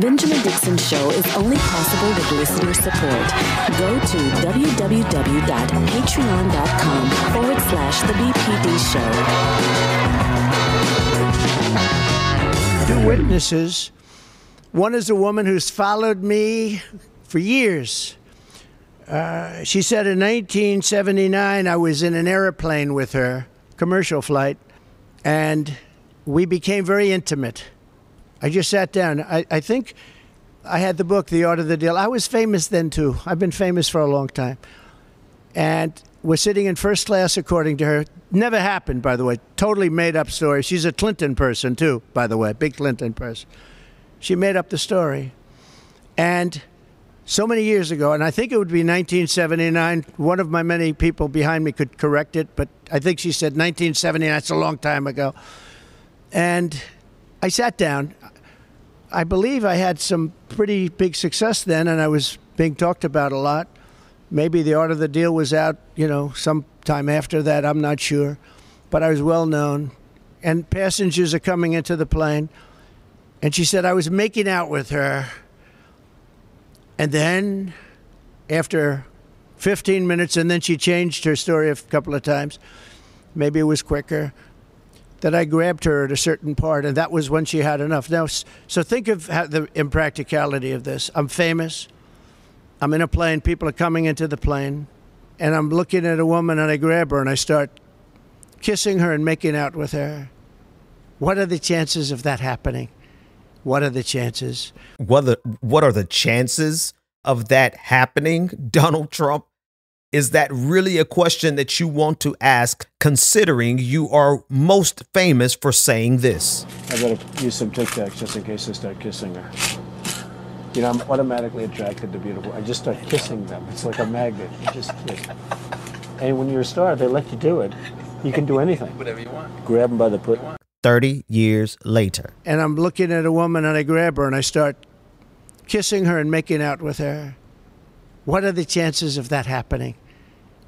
Benjamin Dixon Show is only possible with listener support. Go to www.patreon.com/The BPD Show. Two witnesses. One is a woman who's followed me for years. She said in 1979 I was in an airplane with her, commercial flight, and we became very intimate. I just sat down. I think I had the book, The Art of the Deal. I was famous then, too. I've been famous for a long time. And we're sitting in first class, according to her. Never happened, by the way. Totally made up story. She's a Clinton person, too, by the way. Big Clinton person. She made up the story. And so many years ago, and I think it would be 1979, one of my many people behind me could correct it, but I think she said 1979. That's a long time ago. And I sat down. I believe I had some pretty big success then, and I was being talked about a lot. Maybe The Art of the Deal was out, sometime after that. I'm not sure. But I was well known. And passengers are coming into the plane. And she said I was making out with her. And then, after 15 minutes, and then she changed her story a couple of times. Maybe it was quicker. That I grabbed her at a certain part, and that was when she had enough. Now, so think of the impracticality of this. I'm famous. I'm in a plane. People are coming into the plane, and I'm looking at a woman, and I grab her, and I start kissing her and making out with her. What are the chances of that happening? What are the chances? What are the chances of that happening, Donald Trump? Is that really a question that you want to ask, considering you are most famous for saying this? I better use some Tic Tacs just in case I start kissing her. I'm automatically attracted to beautiful. I just start kissing them. It's like a magnet. You just kiss. And when you're a star, they let you do it. You can do anything. Whatever you want. Grab them by the foot. 30 years later. And I'm looking at a woman, and I grab her, and I start kissing her and making out with her. What are the chances of that happening?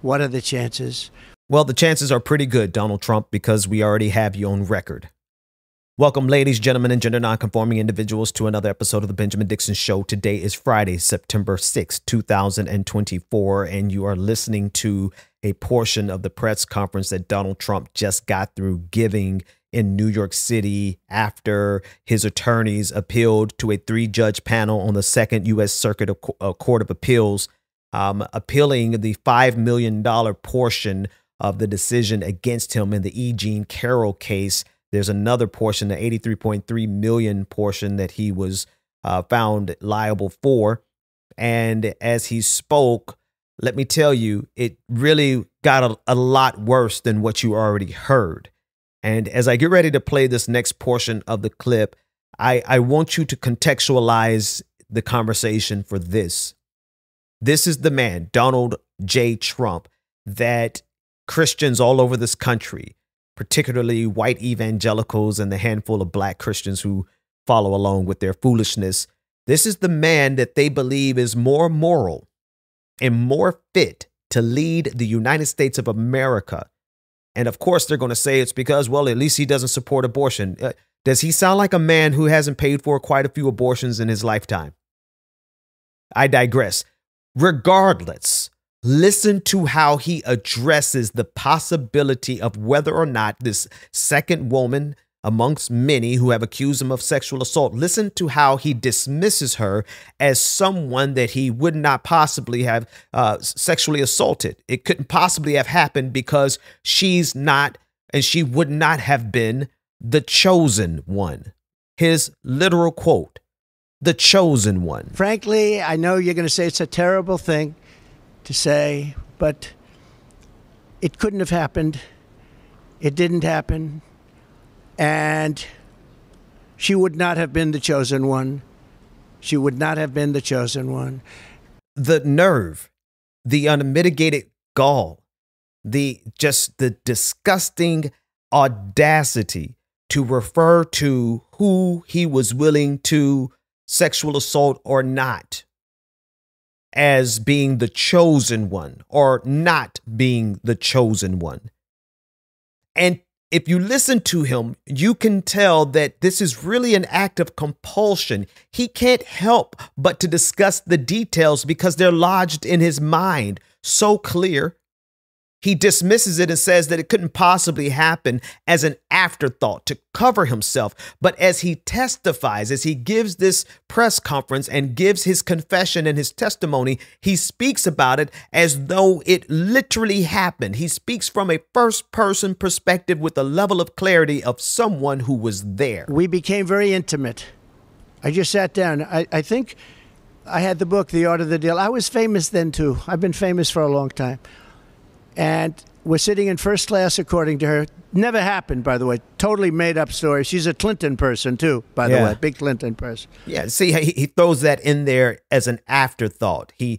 What are the chances? Well, the chances are pretty good, Donald Trump, because we already have you on record. Welcome, ladies, gentlemen, and gender nonconforming individuals to another episode of the Benjamin Dixon Show. Today is Friday, September 6, 2024, and you are listening to a portion of the press conference that Donald Trump just got through giving in New York City after his attorneys appealed to a 3-judge panel on the Second U.S. Circuit Court of Appeals, appealing the $5 million portion of the decision against him in the E. Jean Carroll case. There's another portion, the $83.3 million portion that he was found liable for. And as he spoke, let me tell you, it really got a lot worse than what you already heard. And as I get ready to play this next portion of the clip, I want you to contextualize the conversation for this. This is the man, Donald J. Trump, that Christians all over this country, particularly white evangelicals and the handful of black Christians who follow along with their foolishness, this is the man that they believe is more moral and more fit to lead the United States of America. And of course, they're going to say it's because, well, at least he doesn't support abortion. Does he sound like a man who hasn't paid for quite a few abortions in his lifetime? I digress. Regardless, listen to how he addresses the possibility of whether or not this second woman amongst many who have accused him of sexual assault. Listen to how he dismisses her as someone that he would not possibly have sexually assaulted. It couldn't possibly have happened because she's not, and she would not have been the chosen one. His literal quote, the chosen one. Frankly, I know you're going to say it's a terrible thing to say, but it couldn't have happened. It didn't happen. And she would not have been the chosen one. She would not have been the chosen one. The nerve, the unmitigated gall, the disgusting audacity to refer to who he was willing to sexual assault or not as being the chosen one or not being the chosen one. And if you listen to him, you can tell that this is really an act of compulsion. He can't help but to discuss the details because they're lodged in his mind so clear. He dismisses it and says that it couldn't possibly happen as an afterthought to cover himself. But as he testifies, as he gives this press conference and gives his confession and his testimony, he speaks about it as though it literally happened. He speaks from a first-person perspective with a level of clarity of someone who was there. We became very intimate. I just sat down. I think I had the book, The Art of the Deal. I was famous then, too. I've been famous for a long time. And we're sitting in first class, according to her. Never happened, by the way. Totally made up story. She's a Clinton person, too, by the way. Big Clinton person. Yeah, see, he throws that in there as an afterthought. He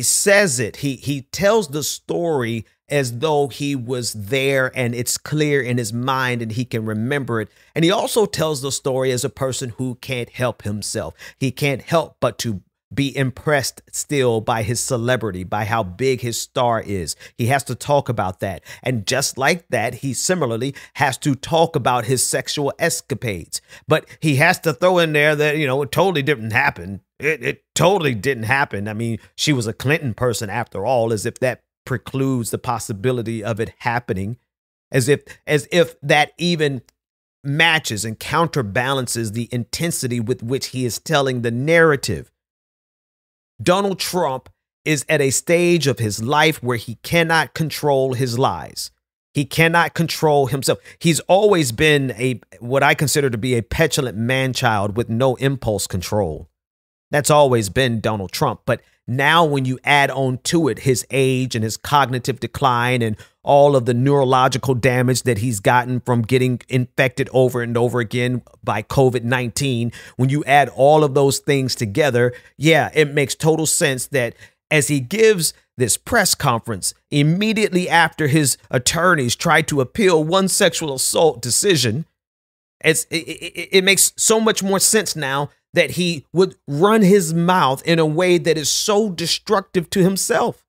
says it. He tells the story as though he was there and it's clear in his mind and he can remember it. And he also tells the story as a person who can't help himself. He can't help but to be impressed still by his celebrity, by how big his star is. He has to talk about that. And just like that, he similarly has to talk about his sexual escapades. But he has to throw in there that, it totally didn't happen. It totally didn't happen. I mean, she was a Clinton person after all, as if that precludes the possibility of it happening, as if that even matches and counterbalances the intensity with which he is telling the narrative. Donald Trump is at a stage of his life where he cannot control his lies. He cannot control himself. He's always been what I consider to be a petulant man-child with no impulse control. That's always been Donald Trump. But now when you add on to it his age and his cognitive decline and all of the neurological damage that he's gotten from getting infected over and over again by COVID-19, when you add all of those things together, yeah, it makes total sense that as he gives this press conference immediately after his attorneys tried to appeal one sexual assault decision, it makes so much more sense now that he would run his mouth in a way that is so destructive to himself.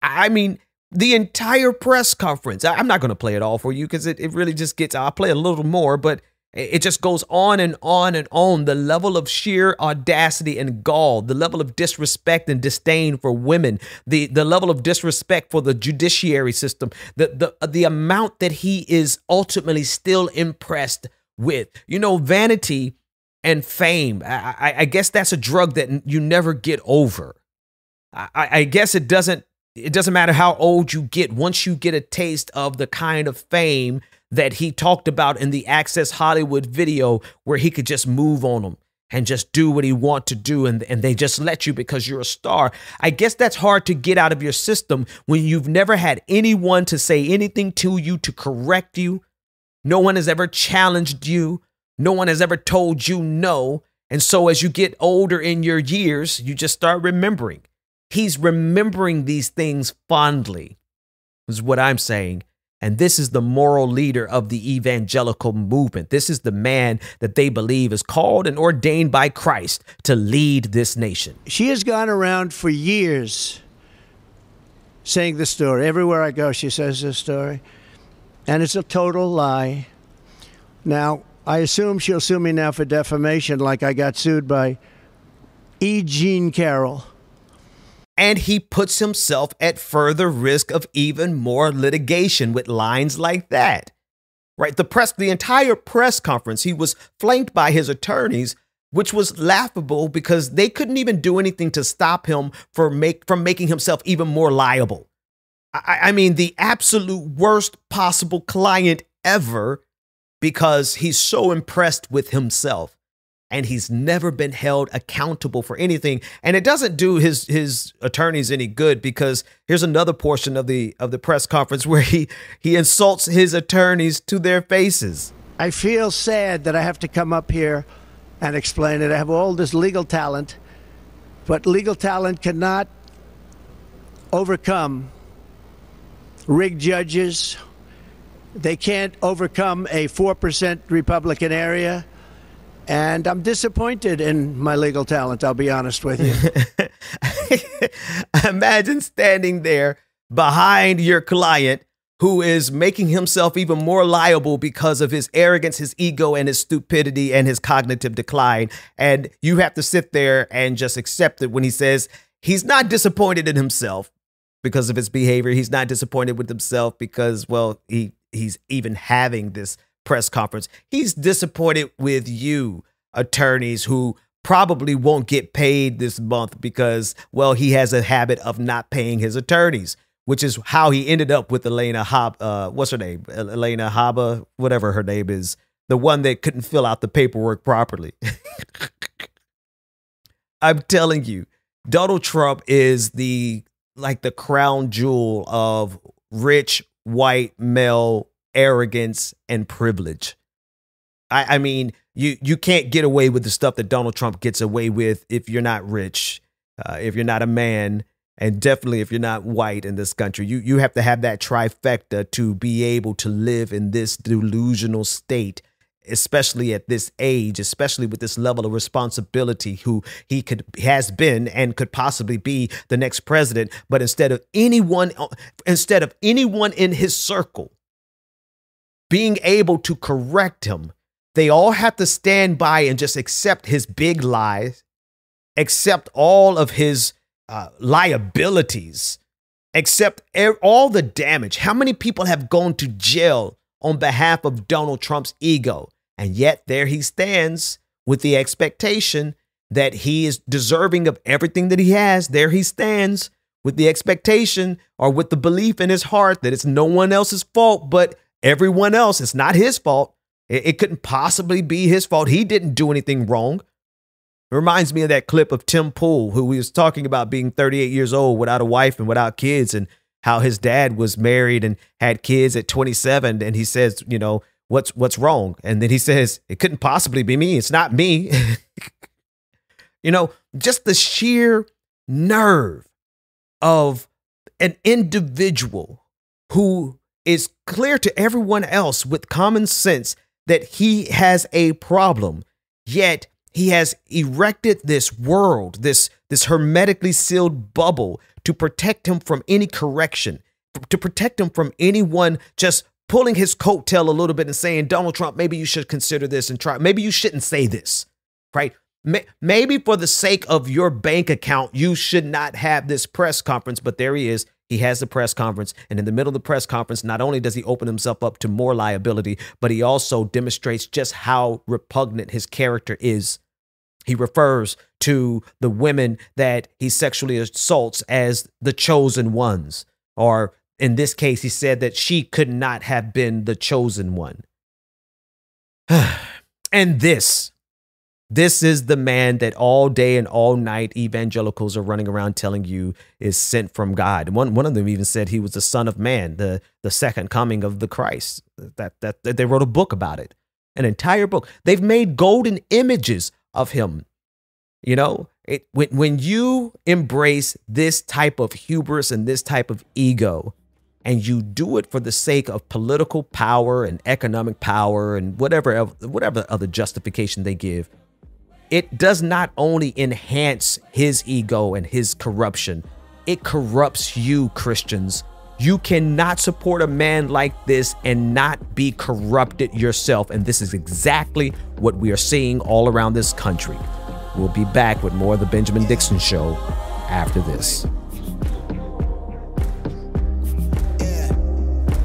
I mean, the entire press conference, I'm not going to play it all for you because it really just gets, I'll play a little more, but it just goes on and on and on. The level of sheer audacity and gall, the level of disrespect and disdain for women, the level of disrespect for the judiciary system, the amount that he is ultimately still impressed with. Vanity and fame, I guess that's a drug that you never get over. I guess it doesn't matter how old you get. Once you get a taste of the kind of fame that he talked about in the Access Hollywood video where he could just move on them and just do what he want to do and they just let you because you're a star. I guess that's hard to get out of your system when you've never had anyone to say anything to you to correct you. No one has ever challenged you. No one has ever told you no. And so as you get older in your years, you just start remembering. He's remembering these things fondly, is what I'm saying. And this is the moral leader of the evangelical movement. This is the man that they believe is called and ordained by Christ to lead this nation. She has gone around for years saying the story. Everywhere I go, she says this story. And it's a total lie. Now, I assume she'll sue me now for defamation like I got sued by E. Jean Carroll. And he puts himself at further risk of even more litigation with lines like that. Right? The entire press conference, he was flanked by his attorneys, which was laughable because they couldn't even do anything to stop him from making himself even more liable. I mean, the absolute worst possible client ever, because he's so impressed with himself and he's never been held accountable for anything. And it doesn't do his attorneys any good because here's another portion of the press conference where he insults his attorneys to their faces. I feel sad that I have to come up here and explain it. I have all this legal talent, but legal talent cannot overcome rigged judges. They can't overcome a 4% Republican area. And I'm disappointed in my legal talent, I'll be honest with you. Imagine standing there behind your client who is making himself even more liable because of his arrogance, his ego, and his stupidity and his cognitive decline. And you have to sit there and just accept it when he says he's not disappointed in himself because of his behavior. He's not disappointed with himself because, well, he's even having this press conference. He's disappointed with you, attorneys, who probably won't get paid this month because, well, he has a habit of not paying his attorneys, which is how he ended up with Elena what's her name? Elena Haba, whatever her name is, the one that couldn't fill out the paperwork properly. I'm telling you, Donald Trump is the crown jewel of rich, white, male arrogance and privilege. I mean, you can't get away with the stuff that Donald Trump gets away with if you're not rich, if you're not a man, and definitely if you're not white in this country. You have to have that trifecta to be able to live in this delusional state, especially at this age, especially with this level of responsibility, who has been and could possibly be the next president. But instead of anyone in his circle being able to correct him, they all have to stand by and just accept his big lies, accept all of his liabilities, accept all the damage. How many people have gone to jail on behalf of Donald Trump's ego? And yet there he stands with the expectation that he is deserving of everything that he has. There he stands with the expectation, or with the belief in his heart, that it's no one else's fault but everyone else. It's not his fault. It couldn't possibly be his fault. He didn't do anything wrong. It reminds me of that clip of Tim Pool, who was talking about being 38 years old without a wife and without kids, and how his dad was married and had kids at 27. And he says, you know, what's wrong? And then he says, it couldn't possibly be me. It's not me. You know, just the sheer nerve of an individual who is clear to everyone else with common sense that he has a problem, yet he has erected this world, this hermetically sealed bubble, to protect him from any correction, to protect him from anyone just pulling his coattail a little bit and saying, Donald Trump, maybe you should consider this and try. Maybe you shouldn't say this, right? Maybe for the sake of your bank account, you should not have this press conference. But there he is. He has the press conference. And in the middle of the press conference, not only does he open himself up to more liability, but he also demonstrates just how repugnant his character is. He refers to the women that he sexually assaults as the chosen ones. Or in this case, he said that she could not have been the chosen one. And this is the man that all day and all night evangelicals are running around telling you is sent from God. One of them even said he was the Son of Man, the second coming of the Christ. That they wrote a book about it, an entire book. They've made golden images of him. You know, when you embrace this type of hubris and this type of ego, and you do it for the sake of political power and economic power and whatever other justification they give, it does not only enhance his ego and his corruption, it corrupts you, Christians. You cannot support a man like this and not be corrupted yourself. And this is exactly what we are seeing all around this country. We'll be back with more of the Benjamin Dixon Show after this. Yeah,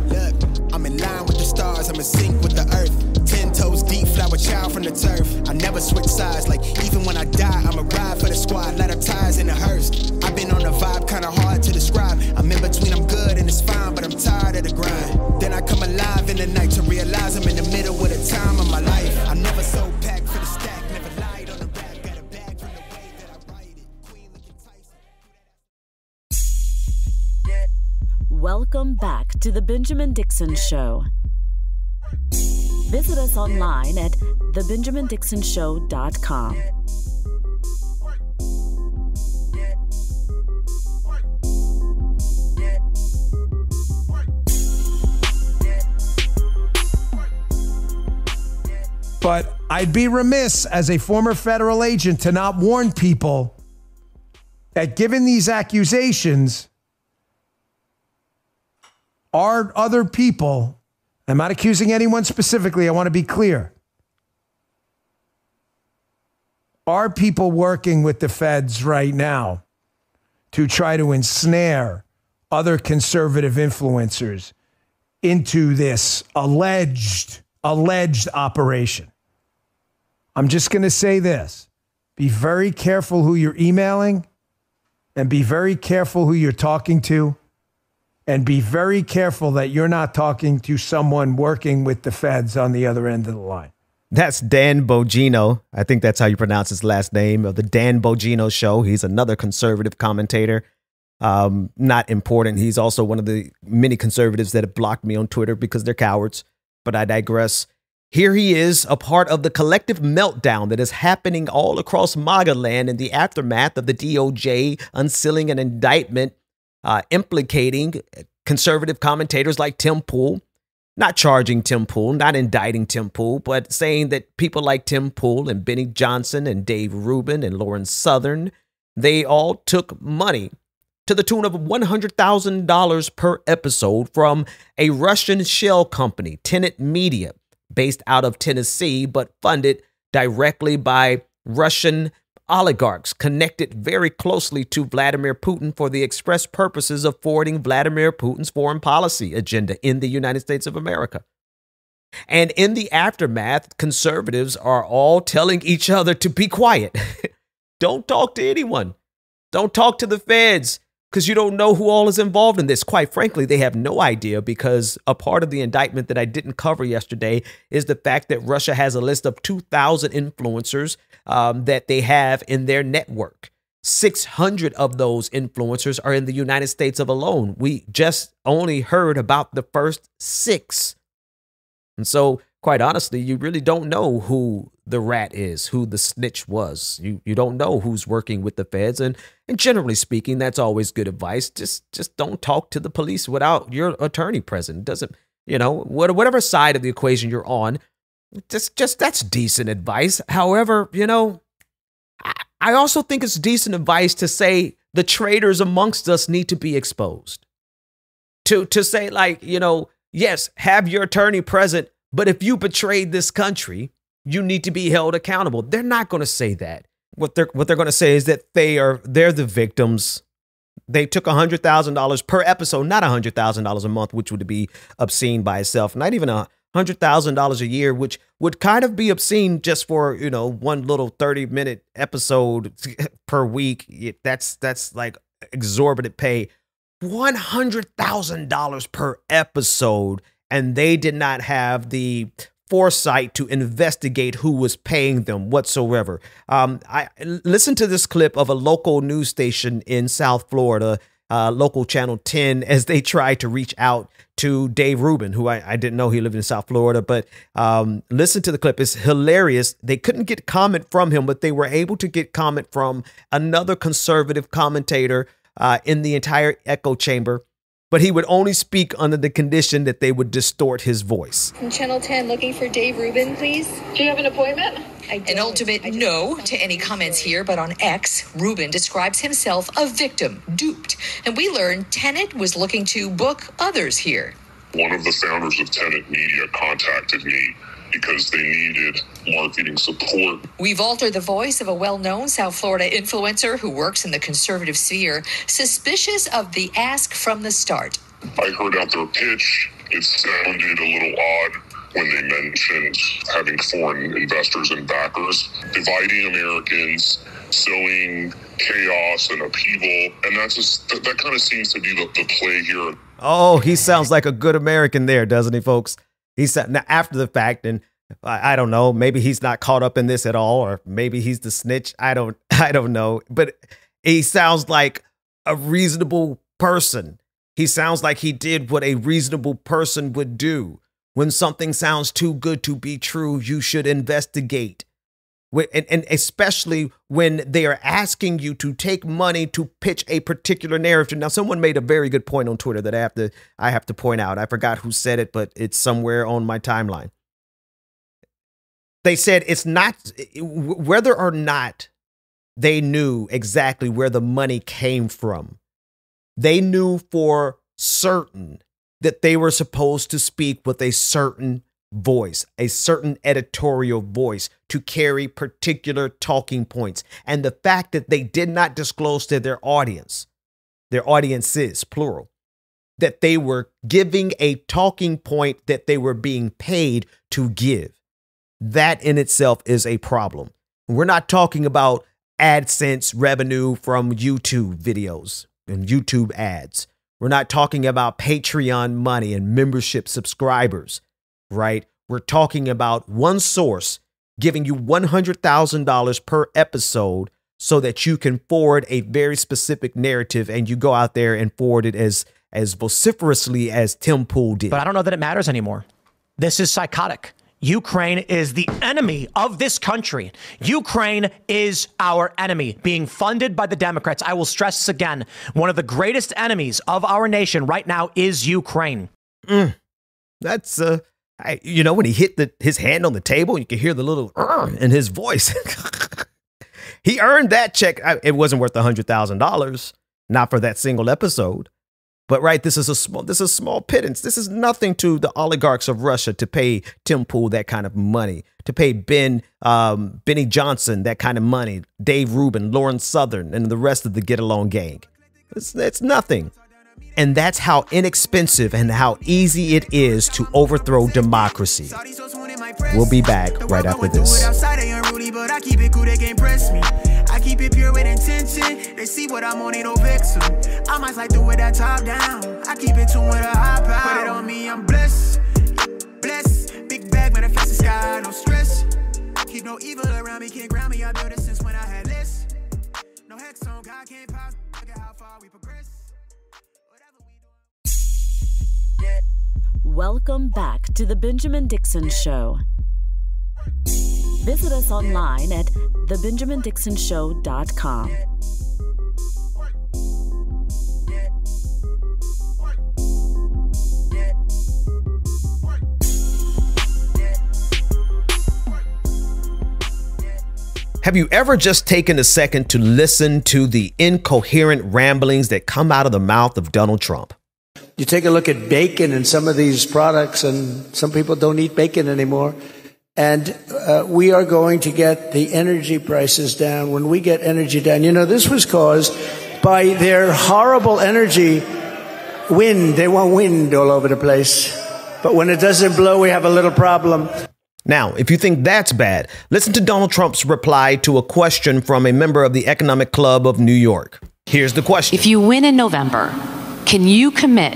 look, I'm in line with the stars, I'm in sync with the earth. 10 toes deep, flower child from the turf. I never switch sides, like even when I die, I'm a ride for the squad, let up ties in the hearse. I've been on a vibe, kinda hard to describe. I'm in between, I'm good and it's fine, but I'm tired of the grind. Then I come alive in the night to realize I'm in the middle of the time of my life. I'm never so packed for the stack, never lied on the rap, got a bag from the way that I write it. Queen looking Tyson. Welcome back to the Benjamin Dixon Show. Visit us online at thebenjamindixonshow.com. But I'd be remiss as a former federal agent to not warn people that given these accusations are other people, I'm not accusing anyone specifically, I want to be clear. Are people working with the feds right now to try to ensnare other conservative influencers into this alleged operation? I'm just going to say this. Be very careful who you're emailing, and be very careful who you're talking to, and be very careful that you're not talking to someone working with the feds on the other end of the line. That's Dan Bongino. I think that's how you pronounce his last name, of the Dan Bongino Show. He's another conservative commentator. Not important. He's also one of the many conservatives that have blocked me on Twitter because they're cowards. But I digress. Here he is, a part of the collective meltdown that is happening all across MAGA land in the aftermath of the DOJ unsealing an indictment implicating conservative commentators like Tim Pool. Not charging Tim Pool, not indicting Tim Pool, but saying that people like Tim Pool and Benny Johnson and Dave Rubin and Lauren Southern, they all took money to the tune of $100,000 per episode from a Russian shell company, Tenet Media, based out of Tennessee, but funded directly by Russian oligarchs connected very closely to Vladimir Putin for the express purposes of forwarding Vladimir Putin's foreign policy agenda in the United States of America. And in the aftermath, conservatives are all telling each other to be quiet. Don't talk to anyone. Don't talk to the feds, because you don't know who all is involved in this. Quite frankly, they have no idea, because a part of the indictment that I didn't cover yesterday is the fact that Russia has a list of 2,000 influencers that they have in their network. 600 of those influencers are in the United States of alone. We just only heard about the first 6. And so, quite honestly, you really don't know who the rat is, who the snitch was. You don't know who's working with the feds. And generally speaking, that's always good advice. Just don't talk to the police without your attorney present. It doesn't, whatever side of the equation you're on, just that's decent advice. However, I also think it's decent advice to say the traitors amongst us need to be exposed. To say, like, yes, have your attorney present, but if you betrayed this country, you need to be held accountable. They're not going to say that. What they're going to say is that they're the victims. They took $100,000 per episode, not $100,000 a month, which would be obscene by itself. Not even $100,000 a year, which would kind of be obscene just for, one little 30-minute episode per week. That's like exorbitant pay. $100,000 per episode, and they did not have the foresight to investigate who was paying them whatsoever. I listened to this clip of a local news station in South Florida, local channel 10, as they tried to reach out to Dave Rubin, who I didn't know he lived in South Florida, but listen to the clip. It's hilarious. They couldn't get comment from him, but they were able to get comment from another conservative commentator in the entire echo chamber. But he would only speak under the condition that they would distort his voice. From Channel 10, looking for Dave Rubin, please. Do you have an appointment? An ultimate no to any comments here, but on X, Rubin describes himself a victim, duped. And we learned Tenet was looking to book others here. One of the founders of Tenet Media contacted me because they needed marketing support. We've altered the voice of a well-known South Florida influencer who works in the conservative sphere, suspicious of the ask from the start. I heard out their pitch. It sounded a little odd when they mentioned having foreign investors and backers, dividing Americans, sowing chaos and upheaval. And that kind of seems to be the play here. Oh, he sounds like a good American there, doesn't he, folks? He said, now after the fact, and I don't know, maybe he's not caught up in this at all, or maybe he's the snitch. I don't know, but he sounds like a reasonable person. He sounds like he did what a reasonable person would do. When something sounds too good to be true, you should investigate. And especially when they are asking you to take money to pitch a particular narrative. Now, someone made a very good point on Twitter that I have to point out. I forgot who said it, but it's somewhere on my timeline. They said it's not whether or not they knew exactly where the money came from. They knew for certain that they were supposed to speak with a certain voice, a certain editorial voice, to carry particular talking points. And the fact that they did not disclose to their audiences, plural, that they were giving a talking point that they were being paid to give, that in itself is a problem. We're not talking about AdSense revenue from YouTube videos and YouTube ads. We're not talking about Patreon money and membership subscribers, right? We're talking about one source giving you $100,000 per episode so that you can forward a very specific narrative, and you go out there and forward it as vociferously as Tim Pool did. But I don't know that it matters anymore. This is psychotic. Ukraine is the enemy of this country. Ukraine is our enemy, being funded by the Democrats. I will stress this again. One of the greatest enemies of our nation right now is Ukraine. That's, you know, when he hit his hand on the table, you can hear the little in his voice. He earned that check. It wasn't worth $100,000, not for that single episode. But right, this is small pittance. This is nothing to the oligarchs of Russia to pay Tim Pool that kind of money, to pay Benny Johnson that kind of money, Dave Rubin, Lauren Southern, and the rest of the Get Along gang. It's nothing. And that's how inexpensive and how easy it is to overthrow democracy. We'll be back right after this. I keep it pure with intention. They see what I'm on, ain't no vixen. I might slide through with that top down. I keep it tuned with a high power. Put it on me, I'm blessed. Blessed. Big bag, manifest the sky, no stress. Keep no evil around me, can't ground me. I built it since when I had this. No hex on, God can't pause. Look at how far we progress. Welcome back to the Benjamin Dixon Show. Visit us online at thebenjamindixonshow.com. Have you ever just taken a second to listen to the incoherent ramblings that come out of the mouth of Donald Trump? You take a look at bacon and some of these products, and some people don't eat bacon anymore. And we are going to get the energy prices down. When we get energy down, you know, this was caused by their horrible energy wind. They want wind all over the place. But when it doesn't blow, we have a little problem. Now, if you think that's bad, listen to Donald Trump's reply to a question from a member of the Economic Club of New York. Here's the question. If you win in November, can you commit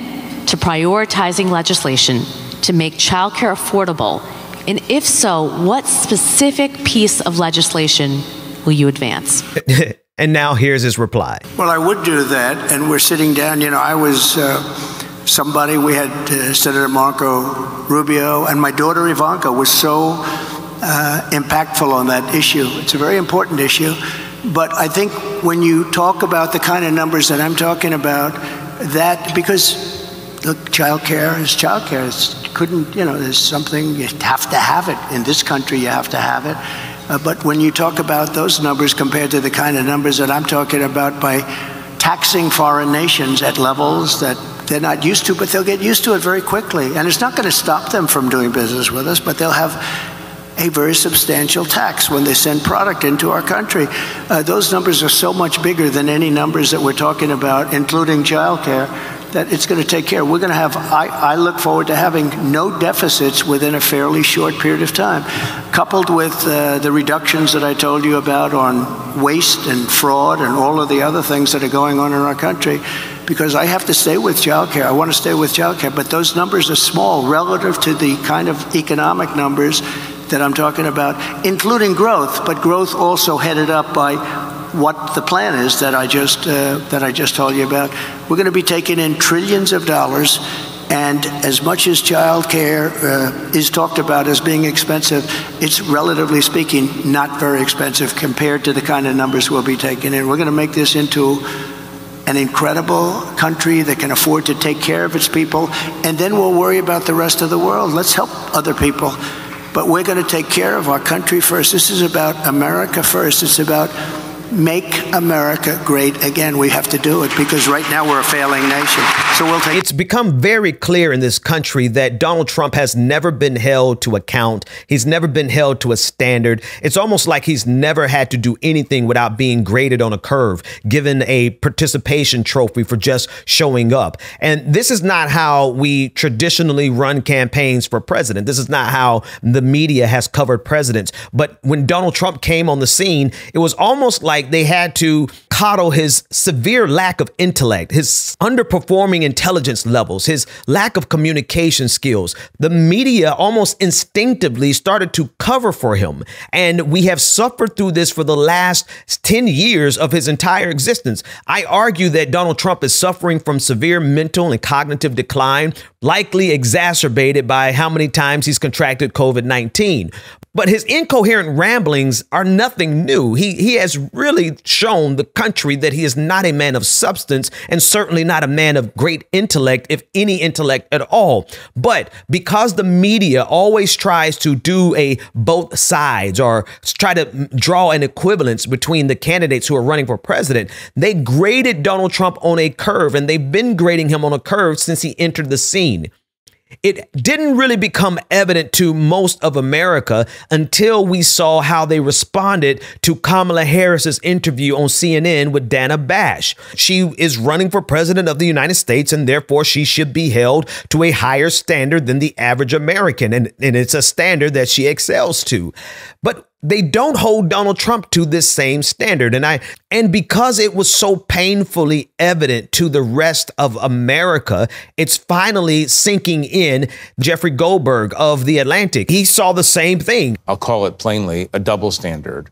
to prioritizing legislation to make childcare affordable? And if so, what specific piece of legislation will you advance? And now here's his reply. Well, I would do that. And we're sitting down. You know, I was somebody, we had Senator Marco Rubio, and my daughter Ivanka was so impactful on that issue. It's a very important issue. But I think when you talk about the kind of numbers that I'm talking about, that because look, childcare is childcare. There's something, you have to have it. In this country, you have to have it. But when you talk about those numbers compared to the kind of numbers that I'm talking about by taxing foreign nations at levels that they're not used to, but they'll get used to it very quickly. And it's not going to stop them from doing business with us, but they'll have a very substantial tax when they send product into our country. Those numbers are so much bigger than any numbers that we're talking about, including childcare, that it's going to take care. We're going to have, I look forward to having no deficits within a fairly short period of time, coupled with the reductions that I told you about on waste and fraud and all of the other things that are going on in our country, because I have to stay with childcare. I want to stay with childcare, but those numbers are small relative to the kind of economic numbers that I'm talking about, including growth, but growth also headed up by what the plan is that I just told you about. We're going to be taking in trillions of dollars, and as much as child care is talked about as being expensive, it's relatively speaking not very expensive compared to the kind of numbers we'll be taking in. We're going to make this into an incredible country that can afford to take care of its people, and then we'll worry about the rest of the world. Let's help other people. But we're going to take care of our country first. This is about America first. It's about make America great again. We have to do it because right now we're a failing nation. So we'll take. It's become very clear in this country that Donald Trump has never been held to account. He's never been held to a standard. It's almost like he's never had to do anything without being graded on a curve, given a participation trophy for just showing up. And this is not how we traditionally run campaigns for president. This is not how the media has covered presidents. But when Donald Trump came on the scene, it was almost like they had to coddle his severe lack of intellect, his underperforming intelligence levels, his lack of communication skills. The media almost instinctively started to cover for him. And we have suffered through this for the last 10 years of his entire existence. I argue that Donald Trump is suffering from severe mental and cognitive decline, likely exacerbated by how many times he's contracted COVID-19. But his incoherent ramblings are nothing new. He has really shown the country that he is not a man of substance and certainly not a man of great intellect, if any intellect at all. But because the media always tries to do a both sides or try to draw an equivalence between the candidates who are running for president, they graded Donald Trump on a curve, and they've been grading him on a curve since he entered the scene. It didn't really become evident to most of America until we saw how they responded to Kamala Harris's interview on CNN with Dana Bash. She is running for president of the United States, and therefore she should be held to a higher standard than the average American. And it's a standard that she excels to. But they don't hold Donald Trump to this same standard. And because it was so painfully evident to the rest of America, it's finally sinking in. Jeffrey Goldberg of The Atlantic, he saw the same thing. I'll call it plainly a double standard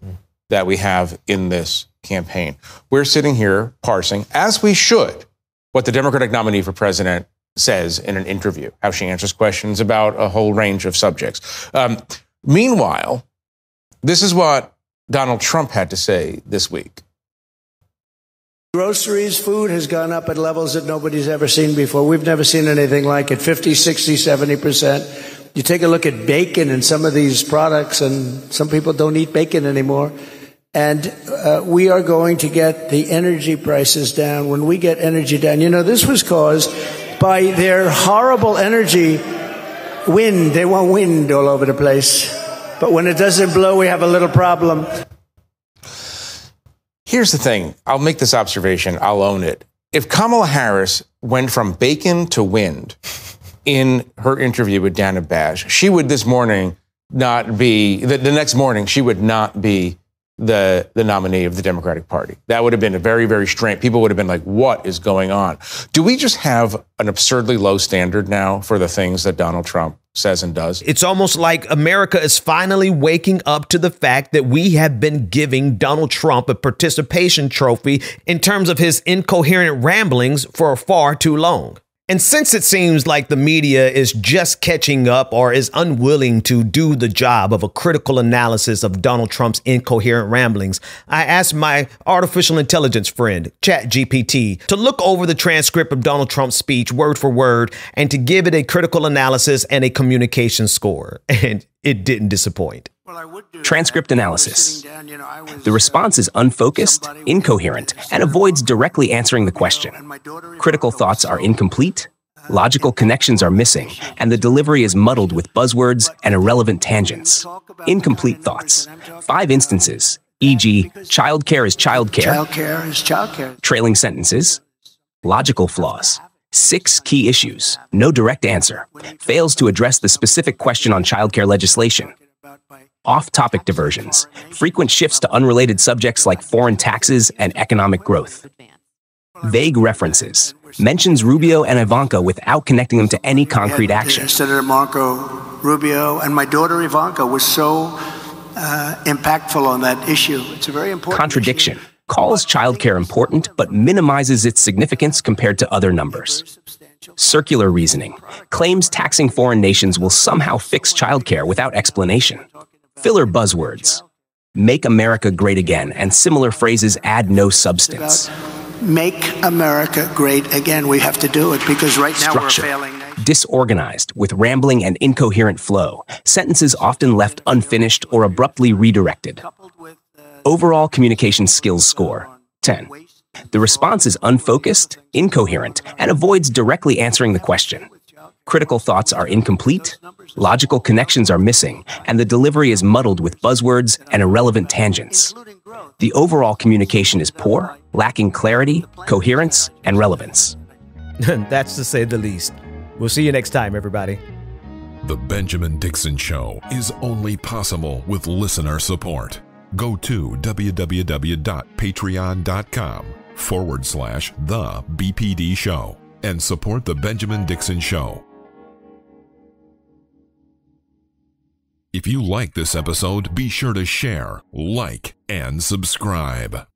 that we have in this campaign. We're sitting here parsing, as we should, what the Democratic nominee for president says in an interview, how she answers questions about a whole range of subjects. Meanwhile, this is what Donald Trump had to say this week. Groceries, food has gone up at levels that nobody's ever seen before. We've never seen anything like it, 50, 60, 70%. You take a look at bacon and some of these products, and some people don't eat bacon anymore. And we are going to get the energy prices down. When we get energy down, you know, this was caused by their horrible energy wind. They want wind all over the place. But when it doesn't blow, we have a little problem. Here's the thing. I'll make this observation. I'll own it. If Kamala Harris went from bacon to wind in her interview with Dana Bash, she would this morning not be, the next morning, she would not be the nominee of the Democratic Party. That would have been a very, very strange. People would have been like, what is going on? Do we just have an absurdly low standard now for the things that Donald Trump says and does? It's almost like America is finally waking up to the fact that we have been giving Donald Trump a participation trophy in terms of his incoherent ramblings for far too long. And since it seems like the media is just catching up or is unwilling to do the job of a critical analysis of Donald Trump's incoherent ramblings, I asked my artificial intelligence friend, ChatGPT, to look over the transcript of Donald Trump's speech word for word and to give it a critical analysis and a communication score. And it didn't disappoint. Transcript analysis. The response is unfocused, incoherent, and avoids directly answering the question. Critical thoughts are incomplete, logical connections are missing, and the delivery is muddled with buzzwords and irrelevant tangents. Incomplete thoughts. 5 instances, e.g., childcare is childcare. Childcare is childcare. Trailing sentences. Logical flaws. 6 key issues. No direct answer. Fails to address the specific question on childcare legislation. Off-topic diversions, frequent shifts to unrelated subjects like foreign taxes and economic growth. Vague references, mentions Rubio and Ivanka without connecting them to any concrete action. Senator Marco Rubio and my daughter Ivanka was so impactful on that issue. It's a very important Contradiction. issue. Calls childcare important, but minimizes its significance compared to other numbers. Circular reasoning. Claims taxing foreign nations will somehow fix childcare without explanation. Filler buzzwords. Make America great again, and similar phrases add no substance. Make America great again. We have to do it because right now we're failing. Disorganized, with rambling and incoherent flow. Sentences often left unfinished or abruptly redirected. Overall communication skills score, 10. The response is unfocused, incoherent, and avoids directly answering the question. Critical thoughts are incomplete, logical connections are missing, and the delivery is muddled with buzzwords and irrelevant tangents. The overall communication is poor, lacking clarity, coherence, and relevance. That's to say the least. We'll see you next time, everybody. The Benjamin Dixon Show is only possible with listener support. Go to www.patreon.com/The BPD Show and support The Benjamin Dixon Show. If you like this episode, be sure to share, like, and subscribe.